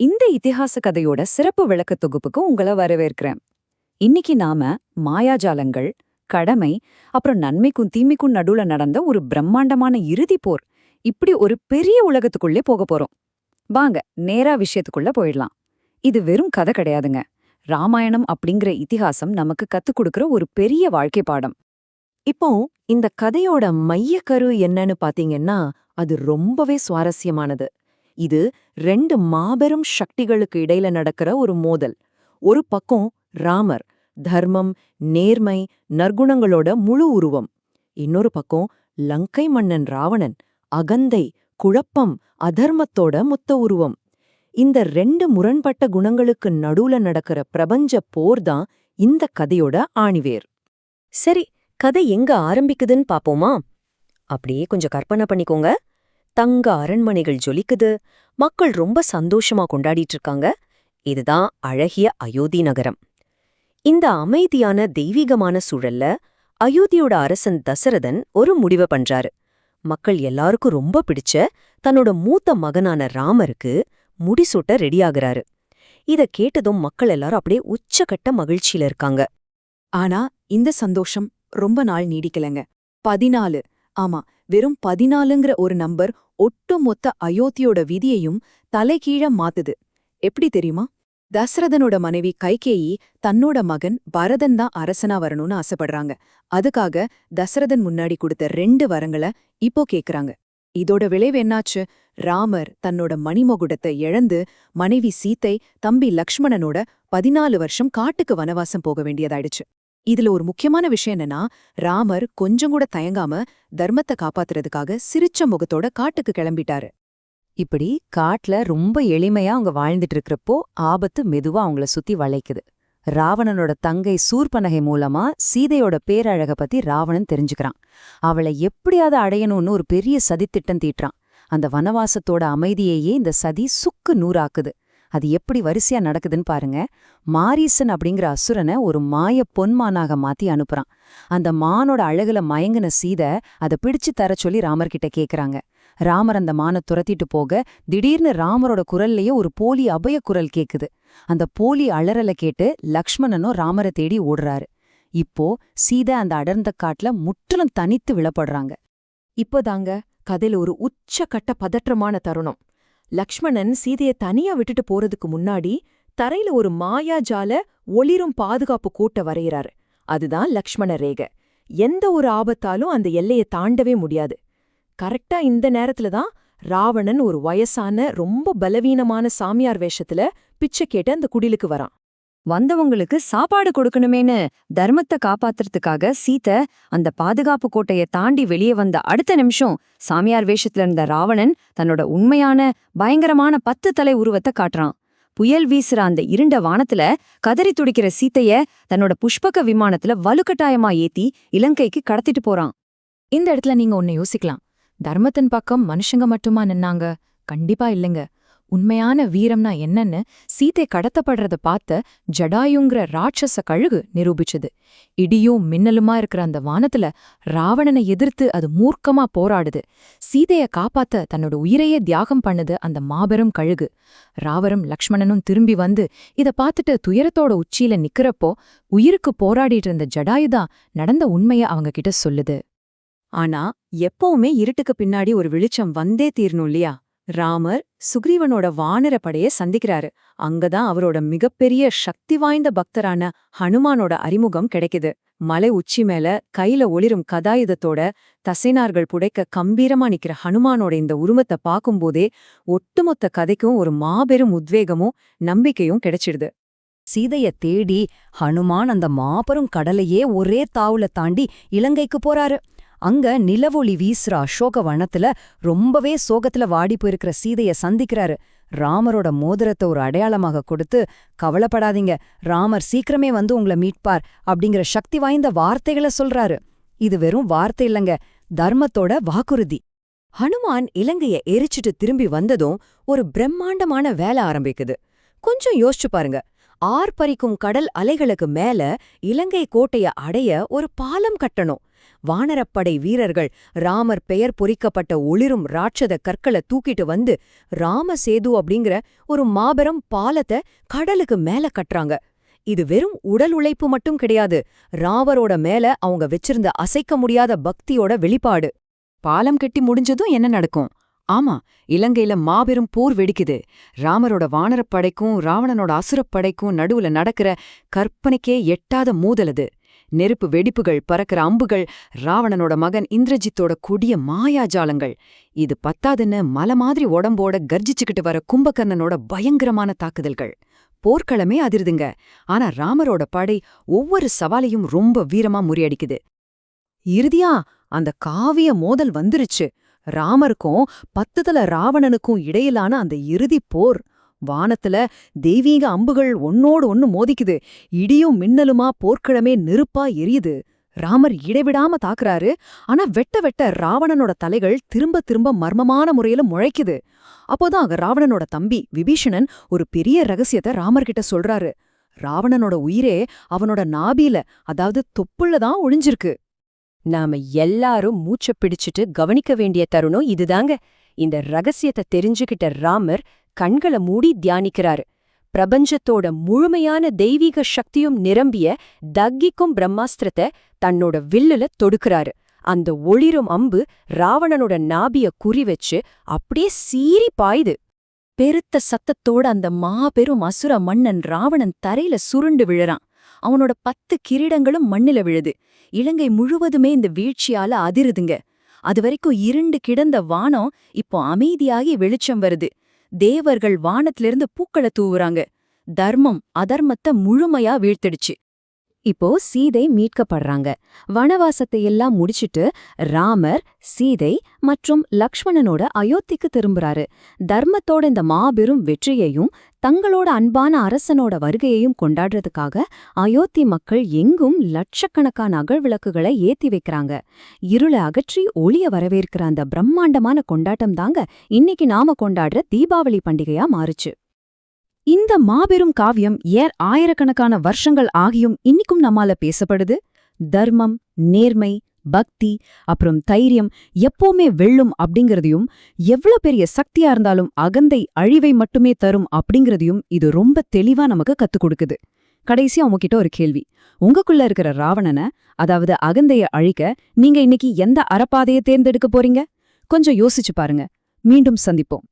இந்த இதிகாச கதையோட சிறப்பு விளக்க தொகுப்புக்கு உங்களை வரவேற்கிறேன். இன்னைக்கு நாம மாயாஜாலங்கள், கடமை, அப்புறம் நன்மைக்கும் தீமைக்கும் நடுவுல நடந்த ஒரு பிரம்மாண்டமான இறுதி போர், இப்படி ஒரு பெரிய உலகத்துக்குள்ளே போக போறோம். வாங்க நேரா விஷயத்துக்குள்ள போயிடலாம். இது வெறும் கதை கிடையாதுங்க. ராமாயணம் அப்படிங்கிற இதிகாசம் நமக்கு கத்துக் கொடுக்கிற ஒரு பெரிய வாழ்க்கை பாடம். இப்போ இந்த கதையோட மையக்கரு என்னன்னு பாத்தீங்கன்னா, அது ரொம்பவே சுவாரஸ்யமானது. இது ரெண்டு மாபெரும் சக்திகளுக்கு இடையில நடக்கிற ஒரு மோதல். ஒரு பக்கம் ராமர், தர்மம், நேர்மை, நற்குணங்களோட முழு உருவம். இன்னொரு பக்கம் லங்கை மன்னன் ராவணன், அகந்தை, குழப்பம், அதர்மத்தோட மொத்த உருவம். இந்த ரெண்டு முரண்பட்ட குணங்களுக்கு நடுவுல நடக்கிற பிரபஞ்ச போர்தான் இந்த கதையோட ஆணிவேர். சரி, கதை எங்க ஆரம்பிக்குதுன்னு பாப்போமா? அப்படியே கொஞ்சம் கற்பனை பண்ணிக்கோங்க. தங்க அரண்மனைகள் ஜொலிக்குது, மக்கள் ரொம்ப சந்தோஷமா கொண்டாடிட்டு இருக்காங்க. இதுதான் அழகிய அயோத்தி நகரம். இந்த அமைதியான தெய்வீகமான சூழல்ல அயோத்தியோட அரசன் தசரதன் ஒரு முடிவை பண்றாரு. மக்கள் எல்லாருக்கும் ரொம்ப பிடிச்ச தன்னோட மூத்த மகனான ராமருக்கு முடிசூட்ட ரெடியாகிறாரு. இத கேட்டதும் மக்கள் எல்லாரும் அப்படியே உச்சக்கட்ட மகிழ்ச்சியில இருக்காங்க. ஆனா இந்த சந்தோஷம் ரொம்ப நாள் நீடிக்கலங்க. 14, ஆமா, வெறும் 14ங்கிற ஒரு நம்பர் ஒட்டுமொத்த அயோத்தியோட விதியையும் தலைகீழ மாத்துது. எப்படி தெரியுமா? தசரதனோட மனைவி கைகேயி தன்னோட மகன் பரதன் தான் அரசனா வரணும்னு ஆசைப்படுறாங்க. அதுக்காக தசரதன் முன்னாடி கொடுத்த 2 வரங்களை இப்போ கேக்குறாங்க. இதோட விளைவு என்னாச்சு? ராமர் தன்னோட மணிமகுடத்தை இழந்து மனைவி சீத்தை, தம்பி லக்ஷ்மணனோட 14 வருஷம் காட்டுக்கு வனவாசம் போக வேண்டியதாயிடுச்சு. இதுல ஒரு முக்கியமான விஷயம் என்னன்னா, ராமர் கொஞ்சம் கூட தயங்காம தர்மத்தை காப்பாத்துறதுக்காக சிரிச்ச முகத்தோட காட்டுக்கு கிளம்பிட்டாரு. இப்படி காட்டுல ரொம்ப எளிமையா அவங்க வாழ்ந்துட்டு இருக்கிறப்போ ஆபத்து மெதுவா அவங்கள சுத்தி வளைக்குது. ராவணனோட தங்கை சூர்பனகை மூலமா சீதையோட பேரழக பத்தி ராவணன் தெரிஞ்சுக்கிறான். அவளை எப்படியாவது அடையணும்னு ஒரு பெரிய சதித்திட்டம் தீட்டுறான். அந்த வனவாசத்தோட அமைதியையே இந்த சதி சுக்கு நூறாக்குது. அது எப்படி வரிசையா நடக்குதுன்னு பாருங்க. மாரீசன் அப்படிங்கிற அசுரனை ஒரு மாய பொன்மானாக மாத்தி அனுப்புறான். அந்த மானோட அழகுல மயங்கின சீதை அதை பிடிச்சு தர சொல்லி ராமர்கிட்ட கேக்குறாங்க. ராமர் அந்த மானை துரத்திட்டு போக திடீர்னு ராமரோட குரல்லையே ஒரு போலி அபய குரல் கேக்குது. அந்த போலி அலறலை கேட்டு லக்ஷ்மணனும் ராமரை தேடி ஓடுறாரு. இப்போ சீதை அந்த அடர்ந்த காட்டுல முற்றிலும் தனித்து விழப்படுறாங்க. இப்போதாங்க கதையில ஒரு உச்சக்கட்ட பதற்றமான தருணம். லக்ஷ்மணன் சீதையை தனியா விட்டுட்டு போறதுக்கு முன்னாடி தரையில ஒரு மாயாஜால ஒளிரும் பாதுகாப்பு கோட்டை வரையறாரு. அதுதான் லக்ஷ்மண ரேகை. எந்த ஒரு ஆபத்தாலும் அந்த எல்லையை தாண்டவே முடியாது. கரெக்டா இந்த நேரத்துல தான் ராவணன் ஒரு வயசான ரொம்ப பலவீனமான சாமியார் வேஷத்துல பிச்சை கேட்டு அந்த குடிலுக்கு வரான். வந்தவங்களுக்கு சாப்பாடு கொடுக்கணுமேனு தர்மத்தை காப்பாத்துறதுக்காக சீத்தை அந்த பாதுகாப்பு கோட்டைய தாண்டி வெளியே வந்த அடுத்த நிமிஷம் சாமியார் வேஷத்துல இருந்த ராவணன் தன்னோட உண்மையான பயங்கரமான 10 தலை உருவத்தை காட்டுறான். புயல் வீசுற அந்த இருண்ட வானத்துல கதறி துடிக்கிற சீத்தைய தன்னோட புஷ்பக விமானத்துல வலுக்கட்டாயமா ஏத்தி இலங்கைக்கு கடத்திட்டு போறான். இந்த இடத்துல நீங்க ஒன்னு யோசிக்கலாம். தர்மத்தின் பக்கம் மனுஷங்க மட்டுமா நின்னாங்க? கண்டிப்பா இல்லைங்க. உண்மையான வீரம்னா என்னன்னு சீத்தை கடத்தப்படுறத பார்த்த ஜடாயுங்கிற ராட்சச கழுகு நிரூபிச்சது. இடியும் மின்னலுமா இருக்கிற அந்த வானத்துல ராவணனை எதிர்த்து அது மூர்க்கமா போராடுது. சீதைய காப்பாத்த தன்னோட உயிரையே தியாகம் பண்ணுது அந்த மாபெரும் கழுகு. ராவரும் லக்ஷ்மணனும் திரும்பி வந்து இத பார்த்துட்டு துயரத்தோட உச்சியில நிக்கிறப்போ உயிருக்கு போராடிட்டு இருந்த ஜடாயுதான் நடந்த உண்மைய அவங்க கிட்ட சொல்லுது. ஆனா எப்பவுமே இருட்டுக்கு பின்னாடி ஒரு வெளிச்சம் வந்தே தீரணும் இல்லையா? ராமர் சுக்ரீவனோட வானர படைய சந்திக்கிறாரு. அங்கதான் அவரோட மிகப்பெரிய சக்தி வாய்ந்த பக்தரான ஹனுமானோட அறிமுகம் கிடைக்குது. மலை உச்சி மேல கையில ஒளிரும் கதாயுதத்தோட தசைனார்கள் புடைக்க கம்பீரமா நிக்கிற ஹனுமானோட இந்த உருவத்தை பார்க்கும்போதே ஒட்டுமொத்த கதைக்கும் ஒரு மாபெரும் உத்வேகமும் நம்பிக்கையும் கிடைச்சிடுது. சீதைய தேடி ஹனுமான் அந்த மாபெரும் கடலையே ஒரே தாவுல தாண்டி இலங்கைக்கு போறாரு. அங்க நிலவொளி வீசுற அசோக வனத்துல ரொம்பவே சோகத்துல வாடி போயிருக்கிற சீதைய சந்திக்கிறாரு. ராமரோட மோதிரத்தை ஒரு அடையாளமாக கொடுத்து, கவலைப்படாதீங்க, ராமர் சீக்கிரமே வந்து உங்களை மீட்பார் அப்படிங்கிற சக்தி வாய்ந்த வார்த்தைகளை சொல்றாரு. இது வெறும் வார்த்தை இல்லங்க, தர்மத்தோட வாக்குறுதி. ஹனுமான் இலங்கைய எரிச்சிட்டு திரும்பி வந்ததும் ஒரு பிரம்மாண்டமான வேலை ஆரம்பிக்குது. கொஞ்சம் யோசிச்சு பாருங்க. ஆர்ப்பரிக்கும் கடல் அலைகளுக்கு மேல இலங்கை கோட்டைய அடைய ஒரு பாலம் கட்டணும். வானரப்படை வீரர்கள் ராமர் பெயர் பொறிக்கப்பட்ட ஒளிரும் ராட்சத கற்களை தூக்கிட்டு வந்து ராமசேது அப்படிங்கிற ஒரு மாபெரும் பாலத்தை கடலுக்கு மேல கட்டுறாங்க. இது வெறும் உடல் உழைப்பு மட்டும் கிடையாது, ராவரோட மேல அவங்க வச்சிருந்த அசைக்க முடியாத பக்தியோட வெளிப்பாடு. பாலம் கட்டி முடிஞ்சதும் என்ன நடக்கும்? ஆமா, இலங்கையில மாபெரும் போர் வெடிக்குது. ராமரோட வானரப்படைக்கும் ராவணனோட அசுரப்படைக்கும் நடுவுல நடக்கிற கற்பனைக்கே எட்டாத மோதலது. நெருப்பு வெடிப்புகள், பறக்கிற அம்புகள், ராவணனோட மகன் இந்திரஜித்தோட கொடிய மாயாஜாலங்கள். இது பத்தாதுன்னு மலை மாதிரி உடம்போட கர்ஜிச்சுக்கிட்டு வர கும்பகர்ணனோட பயங்கரமான தாக்குதல்கள். போர்க்களமே அதிருதுங்க. ஆனா ராமரோட படை ஒவ்வொரு சவாலையும் ரொம்ப வீரமா முறியடிக்குது. இறுதியா அந்த காவிய மோதல் வந்துருச்சு. ராமருக்கும் 10 தல ராவணனுக்கும் இடையிலான அந்த இறுதிப் போர். வானத்துல தெய்வீக அம்புகள் ஒன்னோடு ஒன்னு மோதிக்குது. இடியும் மின்னலுமா போர்க்களமே நெருப்பா எரியுது. ராமர் இடைவிடாம தாக்குறாரு. ஆனா வெட்ட வெட்ட ராவணனோட தலைகள் திரும்ப திரும்ப மர்மமான முறையில முளைக்குது. அப்போதான் ராவணனோட தம்பி விபீஷணன் ஒரு பெரிய ரகசியத்தை ராமர்கிட்ட சொல்றாரு. ராவணனோட உயிரே அவனோட நாபில, அதாவது தொப்புள்ளதான் ஒளிஞ்சிருக்கு. நாம எல்லாரும் மூச்ச பிடிச்சிட்டு கவனிக்க வேண்டிய தருணம் இதுதாங்க. இந்த ரகசியத்தை தெரிஞ்சுக்கிட்ட ராமர் கண்களை மூடி தியானிக்கிறாரு. பிரபஞ்சத்தோட முழுமையான தெய்வீக சக்தியும் நிரம்பிய தக்கிக்கும் பிரம்மாஸ்திரத்தை தன்னோட வில்லுல தொடுக்கிறாரு. அந்த ஒளிரும் அம்பு ராவணனோட நாபிய குறிவச்சு அப்படியே சீறி பாயுது. பெருத்த சத்தத்தோட அந்த மாபெரும் அசுர மன்னன் ராவணன் தரையில சுருண்டு விழறான். அவனோட 10 கிரீடங்களும் மண்ணில விழுது. இலங்கை முழுவதுமே இந்த வீழ்ச்சியால அதிருதுங்க. அதுவரைக்கும் இருண்டு கிடந்த வானம் இப்போ அமைதியாகி வெளிச்சம் வருது. தேவர்கள் வானத்திலிருந்து பூக்களை தூவுறாங்க. தர்மம் அதர்மத்தை முழுமையா வீழ்த்திடுச்சு. இப்போ சீதை மீட்கப்படுறாங்க. வனவாசத்தை எல்லாம் முடிச்சிட்டு ராமர், சீதை மற்றும் லக்ஷ்மணனோட அயோத்திக்கு திரும்புறாரு. தர்மத்தோட இந்த மாபெரும் வெற்றியையும் தங்களோட அன்பான அரசனோட வருகையையும் கொண்டாடுறதுக்காக அயோத்தி மக்கள் எங்கும் லட்சக்கணக்கான அகழ்விளக்குகளை ஏத்தி வைக்கிறாங்க. இருளை அகற்றி ஒளிய வரவேற்கிற அந்த பிரம்மாண்டமான கொண்டாட்டம் தாங்க இன்னைக்கு நாம கொண்டாடுற தீபாவளி பண்டிகையா மாறுச்சு. இந்த மாபெரும் காவியம் ஏன் ஆயிரக்கணக்கான வருஷங்கள் ஆகியும் இன்னிக்கும் நம்மால பேசப்படுது. தர்மம், நேர்மை, பக்தி, அப்புறம் தைரியம் எப்பவுமே வெல்லும் அப்படிங்கறதையும், எவ்ளோ பெரிய சக்தியா இருந்தாலும் அகந்தை அழிவை மட்டுமே தரும் அப்படிங்கறதையும் இது ரொம்ப தெளிவா நமக்கு கத்துக் கொடுக்குது. கடைசியா உங்ககிட்ட ஒரு கேள்வி. உங்களுக்குள்ள இருக்கிற ராவணனை, அதாவது அகந்தைய அழிக்க நீங்க இன்னைக்கு எந்த அறப்பாதையை தேர்ந்தெடுக்க போறீங்க? கொஞ்சம் யோசிச்சு பாருங்க. மீண்டும் சந்திப்போம்.